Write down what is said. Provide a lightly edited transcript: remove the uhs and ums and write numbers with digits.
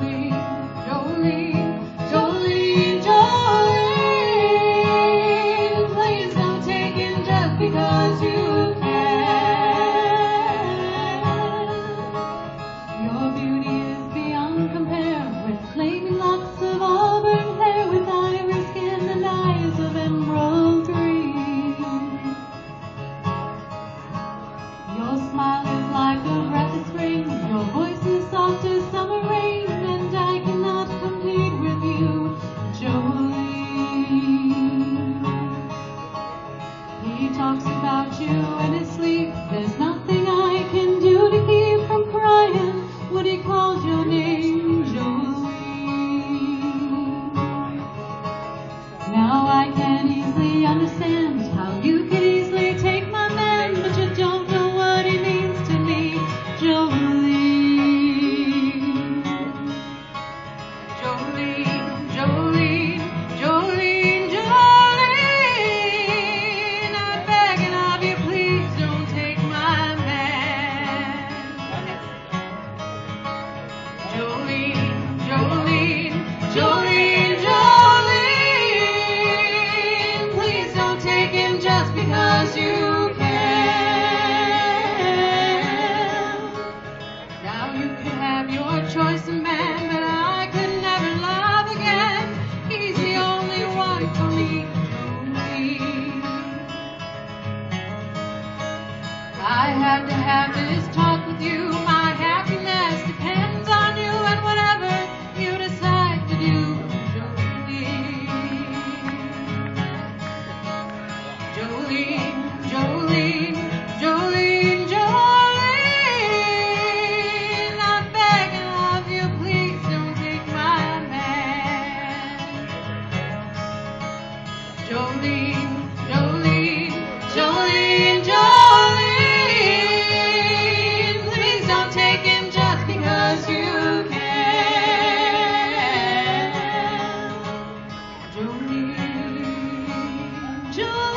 Jolene, Jolene, Jolene, please don't take him just because you can. Your beauty is beyond compare, with flaming locks of auburn hair, with ivory skin and eyes of emerald green. Your smile is like a breath of spring, your voice is soft as summer rain, and I cannot compete with you, Jolene. He talks about you in his sleep, there's nothing I can do to keep from crying when he calls your name, Jolene. Now I can easily understand how you could easily take my man, but you don't know what he means to me, Jolene. Jolene, Jolene, Jolene, Jolene, I'm begging of you, please don't take my man. Jolene, Jolene, Jolene, Jolene, please don't take him just because you can. Now you can have your choice of man, but I could never love again. He's the only one for me, Jolene. I had to have this talk with you. My happiness depends on you and whatever you decide to do, Jolene. Jolene, Jolene, Jolene, Jolene, I'm begging of you, please don't take my man. Jolene, Jolene, Jolene, Jolene, please don't take him just because you can. Jolene, Jolene.